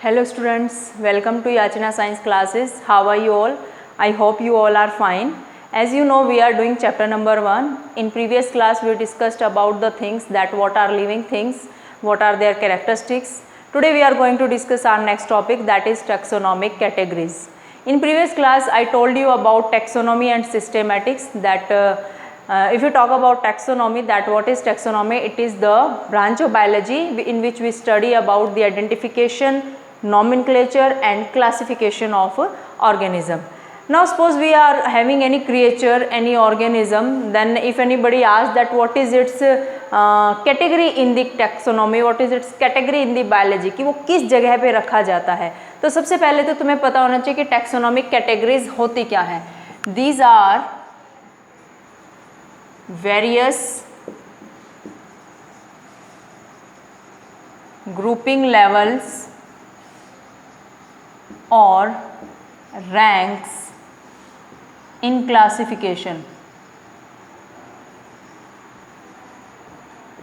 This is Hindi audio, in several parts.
Hello students, welcome to Yachana Science classes. How are you all? I hope you all are fine. As you know, we are doing chapter number 1. In previous class, we discussed about the things that what are living things, what are their characteristics. Today we are going to discuss our next topic, that is taxonomic categories. In previous class, I told you about taxonomy and systematics, that if you talk about taxonomy, that what is taxonomy? It is the branch of biology in which we study about the identification, nomenclature and classification of organism. Now suppose we are having any creature, any organism, then if anybody asks that what is its category in the taxonomy, what is its category in the biology, कि वो किस जगह पे रखा जाता है, तो सबसे पहले तो तुम्हें पता होना चाहिए कि taxonomic categories होती क्या हैं. These are various grouping levels or ranks in classification.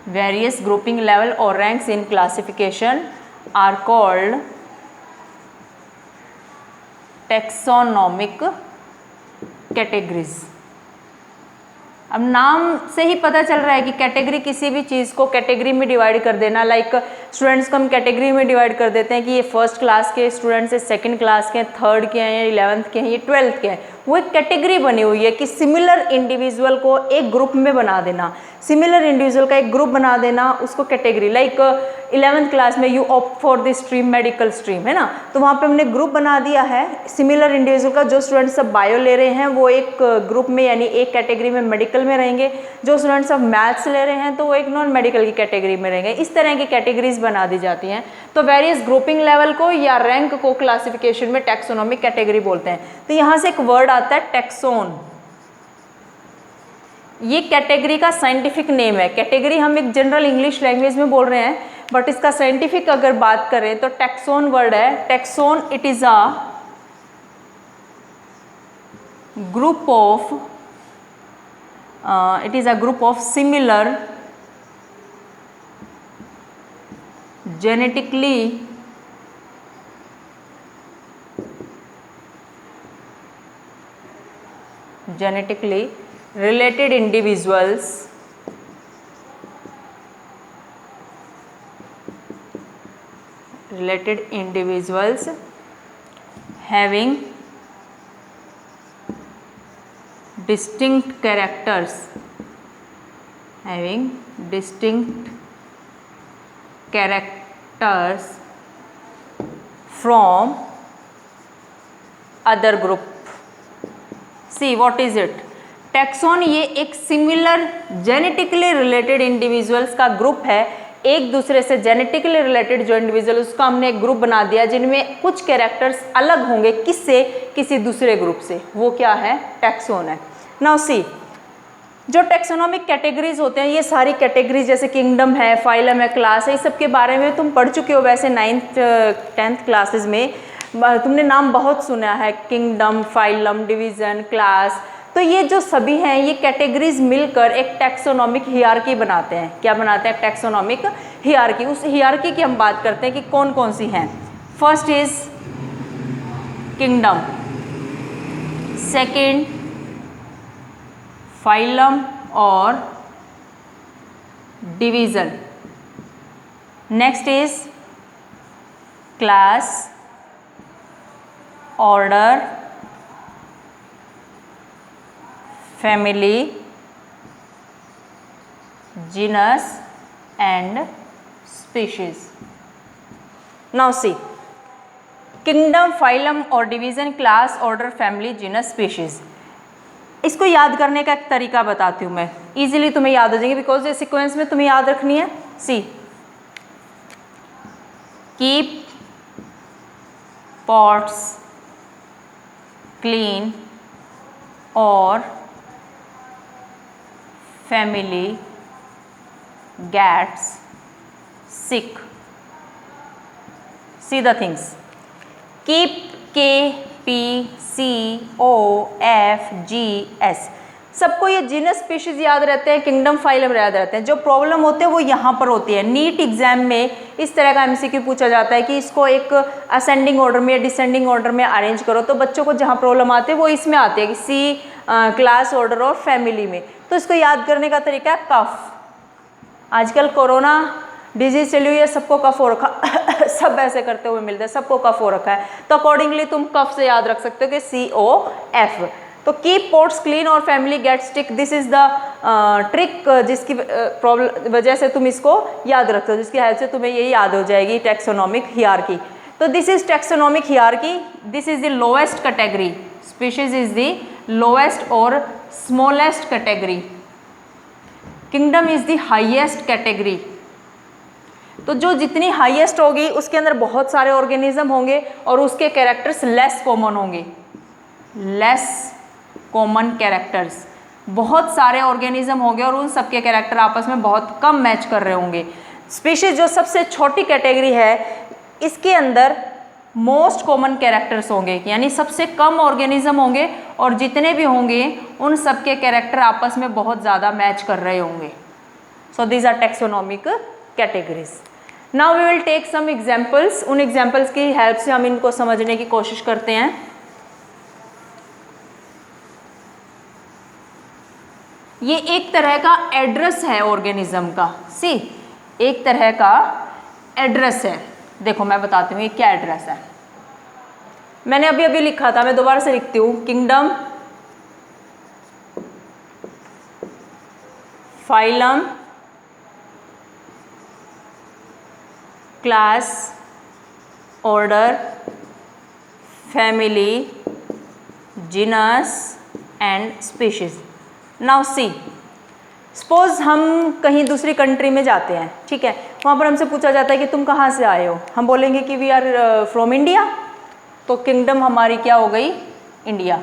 Various grouping level or ranks in classification are called taxonomic categories. अब नाम से ही पता चल रहा है कि कैटेगरी, किसी भी चीज़ को कैटेगरी में डिवाइड कर देना. लाइक स्टूडेंट्स को हम कैटेगरी में डिवाइड कर देते हैं कि ये फर्स्ट क्लास के स्टूडेंट्स हैं, सेकंड क्लास के हैं, थर्ड के हैं, या 11th के हैं, ये 12th के हैं. वो एक कैटेगरी बनी हुई है कि सिमिलर इंडिविजुअल को एक ग्रुप में बना देना, सिमिलर इंडिविजुअल का एक ग्रुप बना देना, उसको कैटेगरी. लाइक 11th क्लास में you opt for the stream medical stream है ना, तो वहाँ पे हमने ग्रुप बना दिया है सिमिलर इंडिविजुअल का. जो स्टूडेंट्स सब बायो ले रहे हैं वो एक ग्रुप में यानी एक कैटेगरी में मेडिकल में रहेंगे, जो स्टूडेंट्स सब मैथ्स ले रहे हैं तो वो एक नॉन मेडिकल की कैटेगरी में रहेंगे. इस तरह की कैटेगरीज बना दी जाती हैं. तो वेरियस ग्रुपिंग लेवल को या रैंक को क्लासिफिकेशन में टैक्सोनॉमिक कैटेगरी बोलते हैं. तो यहाँ से एक वर्ड आता है टैक्सोन. ये कैटेगरी का साइंटिफिक नेम है. कैटेगरी हम एक जनरल इंग्लिश लैंग्वेज में बोल रहे हैं, बट इसका साइंटिफिक अगर बात करें तो टैक्सोन वर्ड है. Taxon it is a group of similar genetically related individuals having distinct characters from other group. See what is it? Taxon ये एक सिमिलर जेनेटिकली रिलेटेड इंडिविजुअल्स का ग्रुप है. एक दूसरे से जेनेटिकली रिलेटेड जो इंडिविजुअल, उसका हमने एक ग्रुप बना दिया जिनमें कुछ कैरेक्टर्स अलग होंगे किससे, किसी दूसरे ग्रुप से. वो क्या है? टैक्सोन है. नाउ सी, जो टैक्सोनॉमिक कैटेगरीज होते हैं, ये सारी कैटेगरीज जैसे किंगडम है, फाइलम है, क्लास है, इस सब के बारे में तुम पढ़ चुके हो. वैसे 9th 10th क्लासेस में तुमने नाम बहुत सुना है, किंगडम, फाइलम, डिवीज़न, क्लास. तो ये जो सभी हैं, ये कैटेगरीज मिलकर एक टैक्सोनॉमिक हियरार्की बनाते हैं. क्या बनाते हैं? Taxonomic hierarchy. उस हियरार्की की हम बात करते हैं कि कौन कौन सी हैं. First is kingdom, second phylum और division, next is class, order, family, genus and species. Now see, kingdom, phylum और division, class, order, family, genus, species. इसको याद करने का एक तरीका बताती हूँ मैं. इजीली तुम्हें याद हो जाएंगे बिकॉज ये सीक्वेंस में तुम्हें याद रखनी है. सी, कीप पॉट्स क्लीन और family gets sick. See the things. Keep, K P C O F G S. सबको ये जीनस स्पीशीज याद रहते हैं, किंगडम फाइलम याद रहते हैं। जो प्रॉब्लम होते हैं वो यहाँ पर होती है। नीट एग्जाम में इस तरह का एमसीक्यू पूछा जाता है कि इसको एक असेंडिंग ऑर्डर में या डिसेंडिंग ऑर्डर में अरेंज करो, तो बच्चों को जहाँ प्रॉब्लम आती है वो इसमें आती है कि सी क्लास ऑर्डर और फैमिली में। तो इसको याद करने का तरीका है कफ। आजकल कोरोना डिजीज चली हुई है, सबको कफ हो रखा सब ऐसे करते हुए मिलते हैं, सबको कफ हो रखा है, तो अकॉर्डिंगली तुम कफ से याद रख सकते हो कि COF। तो कीप पोट्स क्लीन और family get stick, this is the trick जिसकी प्रॉब्लम वजह से तुम इसको याद रखते हो, जिसकी हेल्प से तुम्हें ये याद हो जाएगी टैक्सोनॉमिक हियरार्की। तो this is taxonomic hierarchy, this is the lowest category, species is the lowest और smallest category, kingdom is the highest category. तो जो जितनी हाईएस्ट होगी उसके अंदर बहुत सारे ऑर्गेनिज्म होंगे और उसके कैरेक्टर्स लेस कॉमन होंगे, लेस कॉमन कैरेक्टर्स, बहुत सारे ऑर्गेनिज्म होंगे और उन सबके कैरेक्टर आपस में बहुत कम मैच कर रहे होंगे। स्पीशीज जो सबसे छोटी कैटेगरी है इसके अंदर मोस्ट कॉमन कैरेक्टर्स होंगे, यानी सबसे कम ऑर्गेनिज्म होंगे और जितने भी होंगे उन सबके कैरेक्टर आपस में बहुत ज़्यादा मैच कर रहे होंगे। So these are taxonomic categories. Now we will take some examples, उन एग्जाम्पल्स की हेल्प से हम इनको समझने की कोशिश करते हैं। ये एक तरह का एड्रेस है ऑर्गेनिज्म का, सी एक तरह का एड्रेस है। देखो मैं बताती हूँ ये क्या एड्रेस है। मैंने अभी अभी लिखा था, मैं दोबारा से लिखती हूँ, kingdom, phylum, class, order, family, genus and species. Now C, suppose हम कहीं दूसरी कंट्री में जाते हैं, ठीक है, वहाँ पर हमसे पूछा जाता है कि तुम कहाँ से आए हो, हम बोलेंगे कि वी आर फ्रॉम इंडिया, तो किंगडम हमारी क्या हो गई, इंडिया।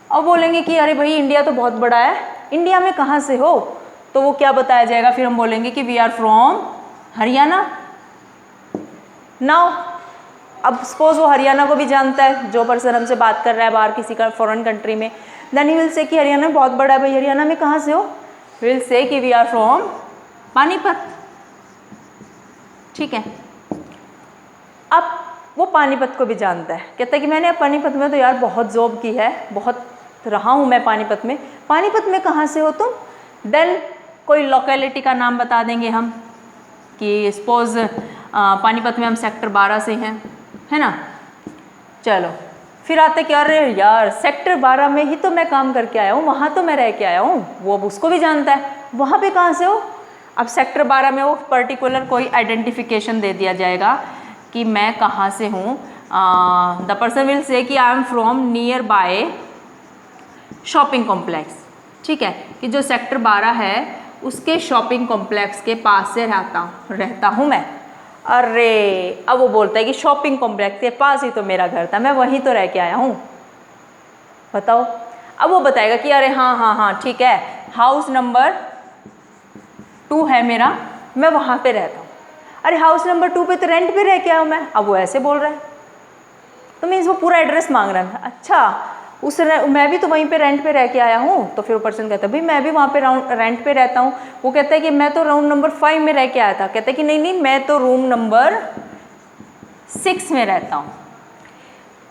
अब बोलेंगे कि अरे भाई इंडिया तो बहुत बड़ा है, इंडिया में कहाँ से हो, तो वो क्या बताया जाएगा, फिर हम बोलेंगे कि we are from Haryana. Now अब सपोज वो हरियाणा को भी जानता है, जो पर्सन हमसे बात कर रहा है बाहर किसी का फॉरेन कंट्री में, देन ही विल से कि हरियाणा बहुत बड़ा है, भाई हरियाणा में कहाँ से हो, विल से कि वी आर फ्रॉम पानीपत, ठीक है। अब वो पानीपत को भी जानता है, कहता है कि मैंने पानीपत में तो यार बहुत जॉब की है, बहुत रहा हूँ मैं पानीपत में, पानीपत में कहाँ से हो तुम, देन कोई लोकेलिटी का नाम बता देंगे हम कि सपोज पानीपत में हम सेक्टर 12 से हैं, है ना। चलो फिर आते क्या, अरे यार सेक्टर 12 में ही तो मैं काम करके आया हूँ, वहाँ तो मैं रह के आया हूँ, वो अब उसको भी जानता है, वहाँ पे कहाँ से हो। अब सेक्टर 12 में वो पर्टिकुलर कोई आइडेंटिफिकेशन दे दिया जाएगा कि मैं कहाँ से हूँ। द पर्सन विल से कि I am from near by shopping complex, ठीक है, कि जो सेक्टर 12 है उसके शॉपिंग कॉम्प्लेक्स के पास से रहता हूँ मैं। अरे अब वो बोलता है कि शॉपिंग कॉम्प्लेक्स के पास ही तो मेरा घर था, मैं वहीं तो रह के आया हूँ, बताओ। अब वो बताएगा कि अरे हाँ ठीक है, हाउस नंबर 2 है मेरा, मैं वहाँ पे रहता हूँ। अरे हाउस नंबर 2 पे तो रेंट पे रह के आया हूँ मैं, अब वो ऐसे बोल रहा है, तो मीन्स वो पूरा एड्रेस मांग रहा है। अच्छा मैं भी तो वहीं पे रेंट पे रह के आया हूँ, तो फिर वो पर्सन कहता है भाई मैं भी वहाँ पे रेंट पे रहता हूँ। वो कहता है कि मैं तो रूम नंबर 5 में रह के आया था, कहता है कि नहीं मैं तो रूम नंबर 6 में रहता हूँ।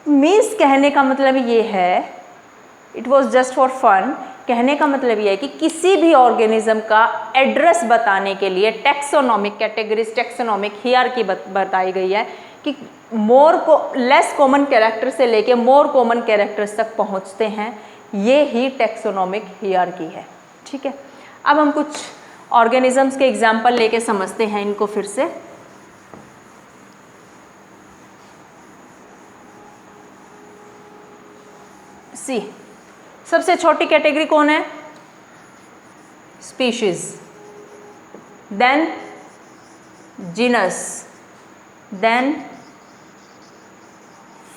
मीन्स कहने का मतलब ये है, it was just for fun, कहने का मतलब ये है कि किसी भी ऑर्गेनिज्म का एड्रेस बताने के लिए टैक्सोनॉमिक कैटेगरीज, टैक्सोनॉमिक हियरार्की बताई गई है कि लेस कॉमन कैरेक्टर से लेके मोर कॉमन कैरेक्टर्स तक पहुंचते हैं, ये ही टैक्सोनॉमिक हियरार्की है, ठीक है। अब हम कुछ ऑर्गेनिजम्स के एग्जाम्पल लेके समझते हैं इनको फिर से। सी, सबसे छोटी कैटेगरी कौन है, species, then genus, then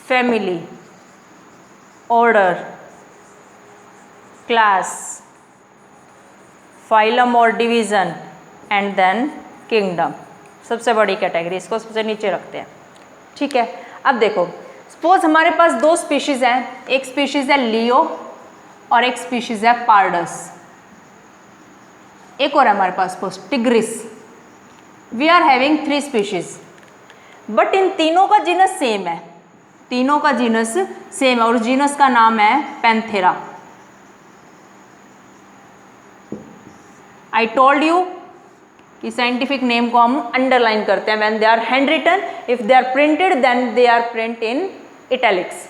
family, order, class, phylum और डिवीज़न एंड देन किंगडम। सबसे बड़ी कैटेगरी, इसको सबसे नीचे रखते हैं, ठीक है। अब देखो सपोज हमारे पास 2 स्पीशीज़ हैं, एक स्पीशीज़ है लियो और एक स्पीशीज है पार्डस। एक और है हमारे पास पोस्ट tigris. We are having 3 species, but इन तीनों का जीनस सेम है, तीनों का जीनस सेम है और जीनस का नाम है पैंथेरा। आई टोल्ड यू कि साइंटिफिक नेम को हम अंडरलाइन करते हैं when they are hand written, if they are printed then they are print in italics.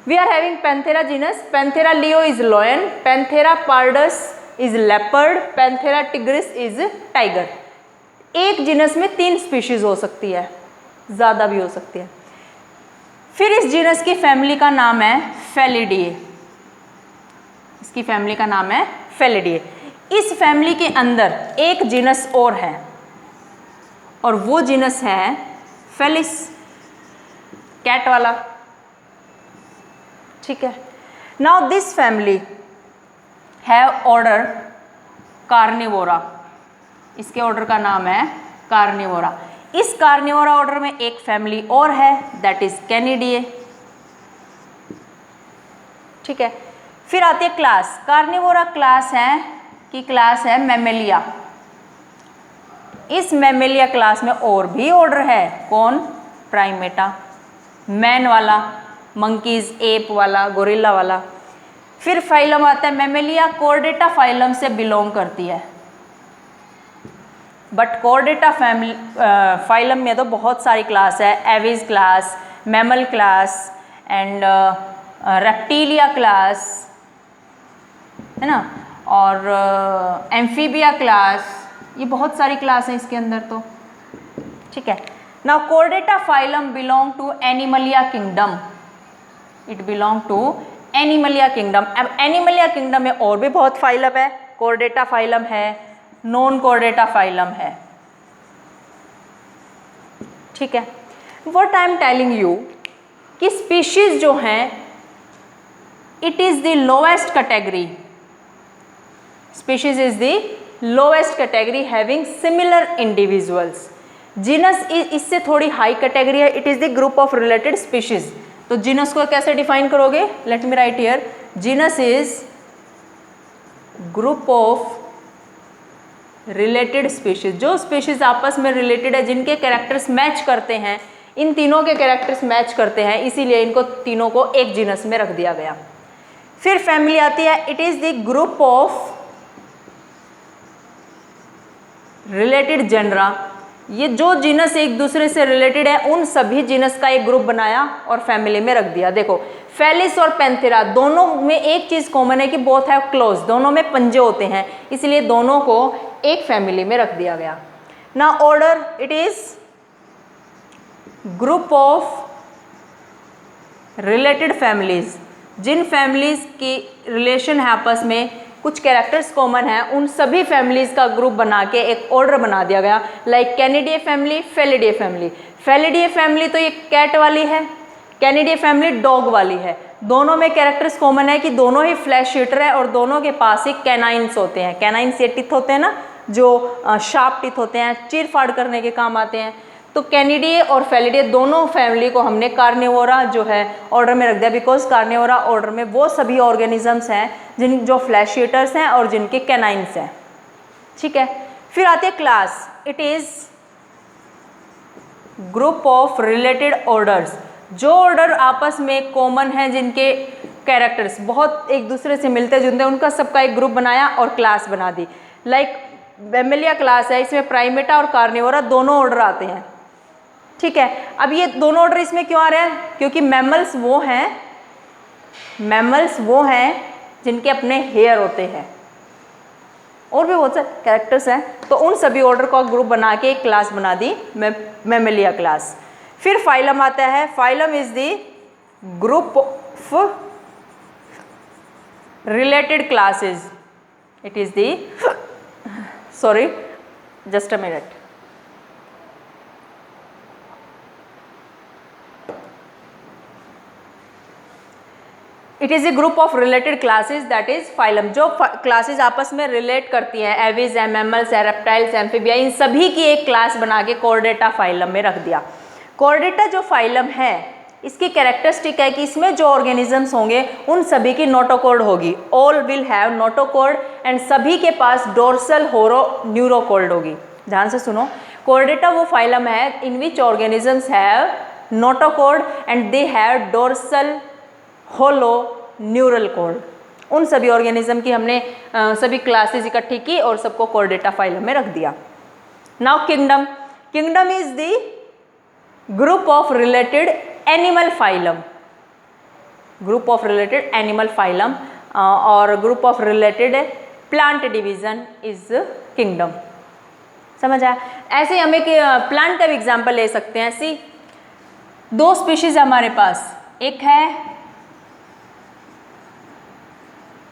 We are having Panthera genus, Panthera leo is lion, Panthera pardus is leopard, Panthera tigris is tiger. एक जीनस में 3 स्पीशीज हो सकती है, ज़्यादा भी हो सकती है। फिर इस जीनस की फैमिली का नाम है फेलिडिए, इसकी फैमिली का नाम है फेलिडिए। इस फैमिली के अंदर एक जीनस और है और वो जीनस है फेलिस, कैट वाला। ठीक है, now this family have order Carnivora, इसके ऑर्डर का नाम है कार्निवोरा। इस कार्निवोरा ऑर्डर में एक फैमिली और है, दैट इज कैनिडिए। ठीक है, फिर आती है क्लास। कार्निवोरा क्लास है कि क्लास है मैमेलिया। इस मैमेलिया क्लास में और भी ऑर्डर है, कौन? प्राइमेटा, मैन वाला, मंकीज, एप वाला, गोरिल्ला वाला। फिर फाइलम आता है मैमेलिया, कॉर्डेटा फाइलम से बिलोंग करती है, बट कॉर्डेटा फैमिली फाइलम में तो बहुत सारी क्लास है, aves class, mammal class and reptilia class, है ना, और एम्फीबिया क्लास, ये बहुत सारी क्लास हैं इसके अंदर तो। ठीक है, now chordata phylum belong to animalia kingdom, it belong to animalia kingdom. अब एनिमलिया किंगडम में और भी बहुत फाइलम है, कॉर्डेटा फाइलम है, नॉन कॉर्डेटा फाइलम है। ठीक है, what I am telling you कि स्पीशीज जो हैं it is the lowest category, species is the lowest category having similar individuals. Genus इससे थोड़ी हाई कैटेगरी है, it is the group of related species. तो जीनस को कैसे डिफाइन करोगे? Let me right here, genus is group of related species. जो स्पीशीज आपस में रिलेटेड है, जिनके कैरेक्टर्स मैच करते हैं, इन तीनों के कैरेक्टर्स मैच करते हैं, इसीलिए इनको तीनों को एक जीनस में रख दिया गया। फिर फैमिली आती है, it is the group of related genera. ये जो जीनस एक दूसरे से रिलेटेड है उन सभी जीनस का एक ग्रुप बनाया और फैमिली में रख दिया। देखो फेलिस और पैंथेरा दोनों में एक चीज़ कॉमन है कि बोथ हैव क्लोज, दोनों में पंजे होते हैं, इसलिए दोनों को एक फैमिली में रख दिया गया। ना order, it is group of related families. जिन फैमिलीज की रिलेशन है आपस में, कुछ कैरेक्टर्स कॉमन है, उन सभी फैमिलीज का ग्रुप बना के एक ऑर्डर बना दिया गया। Like canidae family, felidae family. Felidae family तो ये कैट वाली है, कैनिडिए फैमिली डॉग वाली है। दोनों में कैरेक्टर्स कॉमन है कि दोनों ही फ्लैश ईटर है और दोनों के पास ही कैनाइन्स होते हैं। कैनाइन्स ये टिथ होते हैं ना, जो शार्प टिथ होते हैं, चीर फाड़ करने के काम आते हैं। तो कैनिडिए और फेलिडिए दोनों फैमिली को हमने कार्निवोरा जो है ऑर्डर में रख दिया, बिकॉज कार्निवोरा ऑर्डर में वो सभी ऑर्गेनिजम्स हैं जो फ्लैश ईटर्स हैं और जिनके कैनाइन्स हैं। ठीक है, फिर आते हैं class. It is group of related orders. जो ऑर्डर आपस में कॉमन है, जिनके कैरेक्टर्स बहुत एक दूसरे से मिलते जुलते हैं, उनका सबका एक ग्रुप बनाया और क्लास बना दी। लाइक मैमेलिया क्लास है, इसमें प्राइमेटा और कार्निवोरा दोनों ऑर्डर आते हैं। ठीक है, अब ये दोनों ऑर्डर इसमें क्यों आ रहे हैं? क्योंकि मैमल्स वो हैं जिनके अपने हेयर होते हैं, और भी बहुत सारे कैरेक्टर्स हैं, तो उन सभी ऑर्डर का ग्रुप बना के एक क्लास बना दी, मैमेलिया क्लास। फिर फाइलम आता है। Phylum is the group of related classes. It is the sorry, just a minute. It is a group of related classes, that is phylum। जो क्लासेस आपस में रिलेट करती हैं, एविज है, मैमल्स है, रेप्टाइल्स, एम्फीबिया, इन सभी की एक क्लास बना के कॉर्डेटा फाइलम में रख दिया। कॉर्डेटा जो फाइलम है इसकी कैरेक्टरिस्टिक है कि इसमें जो ऑर्गेनिजम्स होंगे उन सभी की नोटोकॉर्ड होगी, all will have notochord, and सभी के पास डोर्सल होरो न्यूरोकॉर्ड होगी। ध्यान से सुनो, कोर्डेटा वो फाइलम है in which organisms have notochord and they have dorsal hollow neural cord. उन सभी ऑर्गेनिज्म की हमने सभी क्लासेस इकट्ठी की और सबको कोर्डेटा फाइलम में रख दिया। Now kingdom, kingdom is the group of related animal phylum, group of related animal phylum और group of related plant division is kingdom. समझ आया? ऐसे ही हमें प्लांट का भी एग्जाम्पल ले सकते हैं। ऐसी दो स्पीशीज हमारे पास, एक है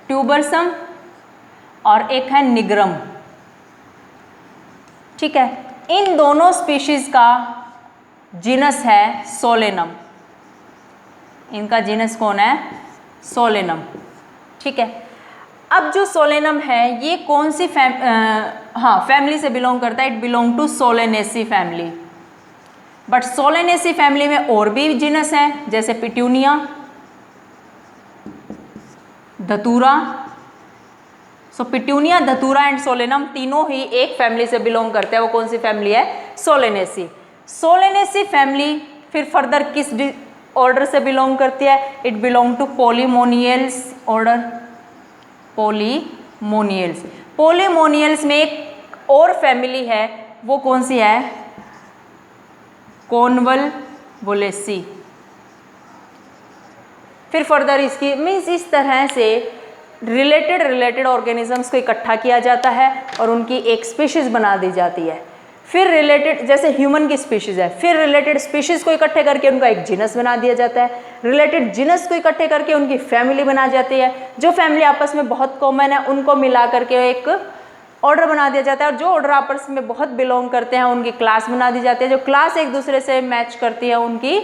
ट्यूबरसम और एक है निग्रम। ठीक है, इन दोनों स्पीशीज का जीनस है सोलेनम। इनका जीनस कौन है? सोलेनम। ठीक है, अब जो सोलेनम है ये कौन सी फैमिली से बिलोंग करता है? It belong to solanaceae family. But solanaceae family में और भी जीनस है, जैसे पिट्यूनिया, धतूरा। सो पिट्यूनिया, धतूरा एंड सोलेनम तीनों ही एक फैमिली से बिलोंग करते हैं। वो कौन सी फैमिली है? सोलेनेसी। सोलेनेसी फैमिली फिर फर्दर किस ऑर्डर से बिलोंग करती है? It belong to polemoniales order. Polemoniales, polemoniales में एक और फैमिली है, वो कौन सी है? कॉन्वल्वुलेसी। फिर फर्दर इसकी मीन्स इस तरह से रिलेटेड ऑर्गेनिजम्स को इकट्ठा किया जाता है और उनकी एक स्पीशीज़ बना दी जाती है। फिर रिलेटेड, जैसे ह्यूमन की स्पीशीज़ है, फिर रिलेटेड स्पीशीज़ को इकट्ठे करके उनका एक जीनस बना दिया जाता है। रिलेटेड जीनस को इकट्ठे करके उनकी फैमिली बना जाती है। जो फैमिली आपस में बहुत कॉमन है उनको मिला करके एक ऑर्डर बना दिया जाता है, और जो ऑर्डर आपस में बहुत बिलोंग करते हैं उनकी क्लास बना दी जाती है। जो क्लास एक दूसरे से मैच करती है उनकी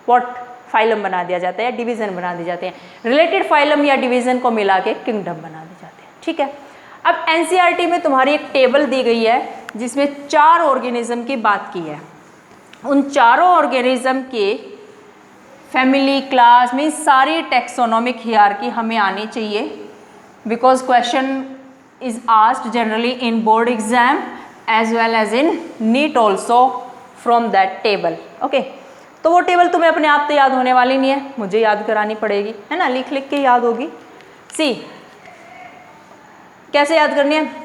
व्हाट फाइलम बना दिया जाता है, डिवीज़न बना दी जाते हैं। रिलेटेड फाइलम या डिवीज़न को मिला के किंगडम बना दी जाते हैं। ठीक है, अब एनसीईआरटी में तुम्हारी एक टेबल दी गई है जिसमें 4 ऑर्गेनिज्म की बात की है। उन चारों ऑर्गेनिज्म के फैमिली, क्लास में सारी टेक्सोनोमिक हियरार्की हमें आनी चाहिए, because question is asked generally in board exam as well as in NEET also from that table. Okay, तो वो टेबल तुम्हें अपने आप तो याद होने वाली नहीं है, मुझे याद करानी पड़ेगी, है ना? लिख लिख के याद होगी। सी, कैसे याद करनी है?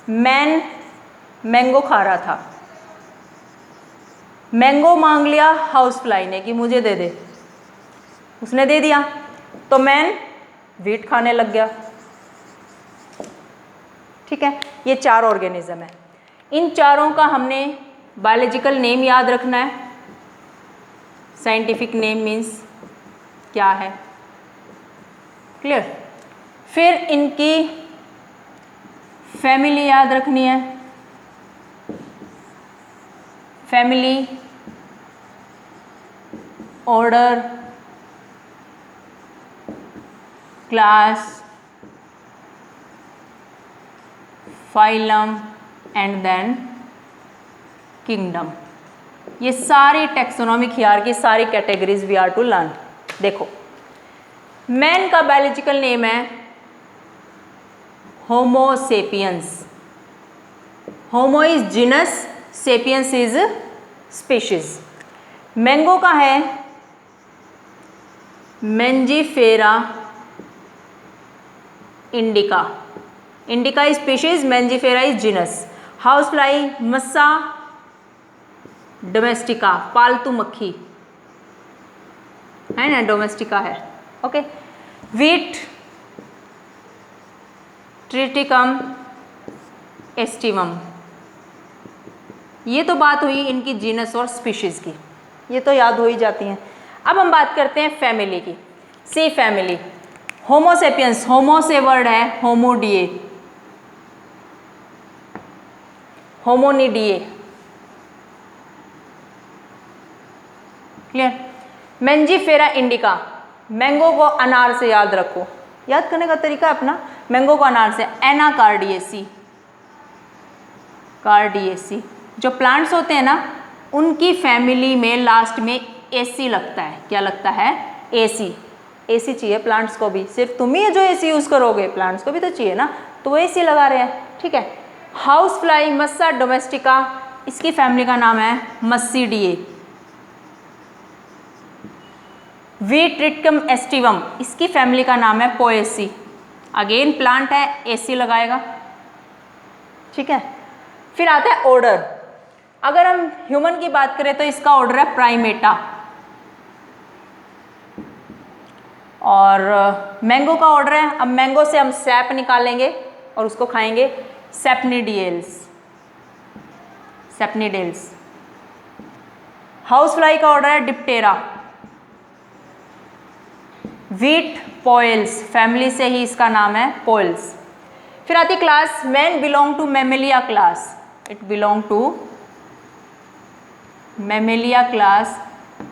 मैन मैंगो खा रहा था, मैंगो मांग लिया हाउस फ्लाई ने कि मुझे दे दे, उसने दे दिया, तो मैन व्हीट खाने लग गया। ठीक है, ये 4 ऑर्गेनिज्म है। इन चारों का हमने बायोलॉजिकल नेम याद रखना है। साइंटिफिक नेम मीन्स क्या है? क्लियर? फिर इनकी फैमिली याद रखनी है। Family, order, class, phylum and then kingdom. ये सारी टेक्सोनोमिक हियरार्की, सारी categories we are to learn. देखो, मैन का बायोलॉजिकल नेम है homo sapiens. Homo is genus, sapiens is species. Mango का है mangifera indica. Indica is species, mangifera is genus. House fly musca domestica, पालतू मक्खी है ना, डोमेस्टिका है। Okay, wheat triticum aestivum. ये तो बात हुई इनकी जीनस और स्पीशीज की, ये तो याद हो ही जाती हैं। अब हम बात करते हैं फैमिली की। सी फैमिली, होमोसेपियंस, होमो से वर्ड है होमोडिए, होमोनिडिए। क्लियर? मेंजीफेरा इंडिका, मैंगो को अनार से याद रखो, याद करने का तरीका अपना, मैंगो को अनार से। एनाकार्डिएसी, कार्डिएसी। जो प्लांट्स होते हैं ना उनकी फैमिली में लास्ट में एसी लगता है। क्या लगता है? एसी। एसी चाहिए प्लांट्स को भी, सिर्फ तुम ही है जो एसी यूज़ करोगे, प्लांट्स को भी तो चाहिए ना, तो वो एसी लगा रहे हैं। ठीक है। हाउस फ्लाई मस्सा डोमेस्टिका, इसकी फैमिली का नाम है मस्सीडिए। वीट ट्रिटकम एस्टिवम, इसकी फैमिली का नाम है पोएसी। अगेन प्लांट है, एसी लगाएगा। ठीक है। फिर आता है ऑर्डर। अगर हम ह्यूमन की बात करें तो इसका ऑर्डर है प्राइमेटा। और मैंगो का ऑर्डर है, अब मैंगो से हम सैप निकालेंगे और उसको खाएंगे, सेपनिडियल्स। सेपनिडेल्स। हाउस फ्लाई का ऑर्डर है डिप्टेरा। वीट पोइल्स, फैमिली से ही इसका नाम है पोइल्स। फिर आती class, man belong to mammalia class. It belong to mammalia class.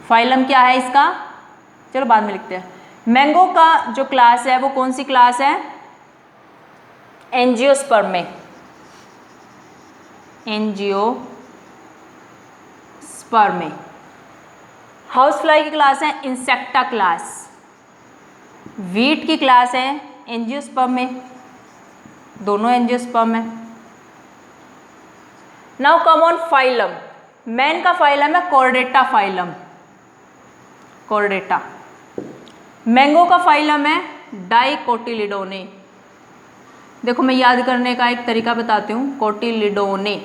Phylum क्या है इसका? चलो बाद में लिखते हैं। मैंगो का जो क्लास है वो कौन सी क्लास है? एंजियोस्पर्मे। एंजियोस्पर्मे। हाउस फ्लाई की क्लास है इंसेक्टा क्लास। वीट की क्लास है एंजियोस्पर्मे, दोनों एंजियोस्पर्म है। Now come on phylum. Man का फाइलम है कॉर्डेटा फाइलम। कॉर्डेटा। मैंगो का फाइलम है डाइकोटिलिडोने। देखो मैं याद करने का एक तरीका बताती हूँ। कोटिलिडोने।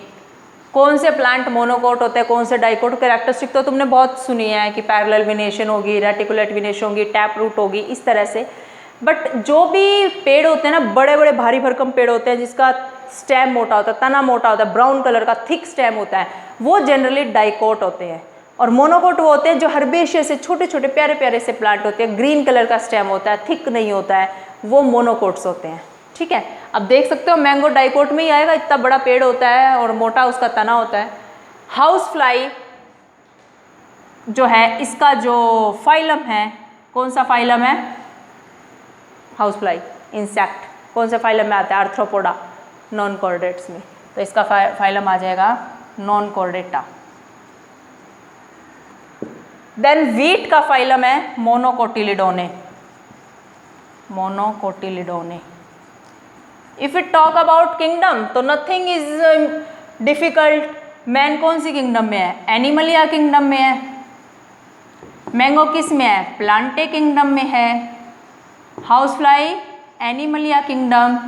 कौन से प्लांट मोनोकोट होते हैं, कौन से डाइकोट? कैरेक्टरिस्टिक तो तुमने बहुत सुनी है कि पैरेलल विनेशन होगी, रेटिकुलेट विनेशन होगी, टैप रूट होगी, इस तरह से। बट जो भी पेड़ होते हैं ना, बड़े बड़े भारी भरकम पेड़ होते हैं जिसका स्टेम मोटा होता है, तना मोटा होता है, ब्राउन कलर का थिक स्टेम होता है, वो जनरली डाइकोट होते हैं। और मोनोकोट वो होते हैं जो हर्बेशियस से छोटे छोटे प्यारे प्यारे से प्लांट होते हैं, ग्रीन कलर का स्टेम होता है, थिक नहीं होता है, वो मोनोकोट्स होते हैं। ठीक है। अब देख सकते हो मैंगो डाइकोट में ही आएगा, इतना बड़ा पेड़ होता है और मोटा उसका तना होता है। हाउस फ्लाई जो है, इसका जो फाइलम है, कौन सा फाइलम है? House fly insect. कौन से फाइलम में आता है? आर्थ्रोपोडा, नॉन कॉर्डेट्स में। तो इसका फाइलम आ जाएगा नॉन कॉर्डेटा। देन वीट का फाइलम है monocotyledonae. Monocotyledonae. If it talk about kingdom तो नथिंग इज डिफिकल्ट। मैन कौन सी किंगडम में है? एनिमलिया किंगडम में है। मैंगो किस में है? प्लांटे किंगडम में है। हाउस फ्लाई एनिमलिया किंगडम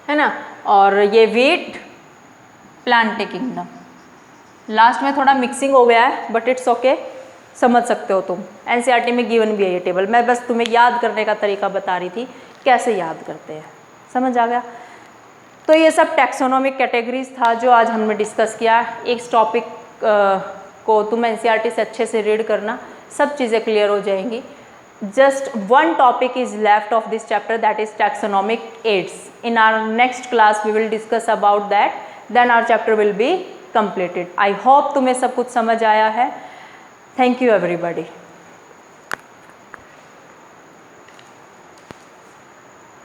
है ना, और ये वीट प्लांटे किंगडम। लास्ट में थोड़ा मिक्सिंग हो गया है बट इट्स ओके, समझ सकते हो तुम। एनसीईआरटी में गिवन भी है ये टेबल, मैं बस तुम्हें याद करने का तरीका बता रही थी कैसे याद करते हैं। समझ आ गया? तो ये सब टैक्सोनॉमिक कैटेगरीज था जो आज हमने डिस्कस किया। एक टॉपिक को तुम एनसीईआरटी से अच्छे से रीड करना, सब चीज़ें क्लियर हो जाएंगी। just one topic is left of this chapter, that is taxonomic aids. In our next class we will discuss about that, then our chapter will be completed. I hope तुम्हें सब कुछ समझ आया है. Thank you everybody.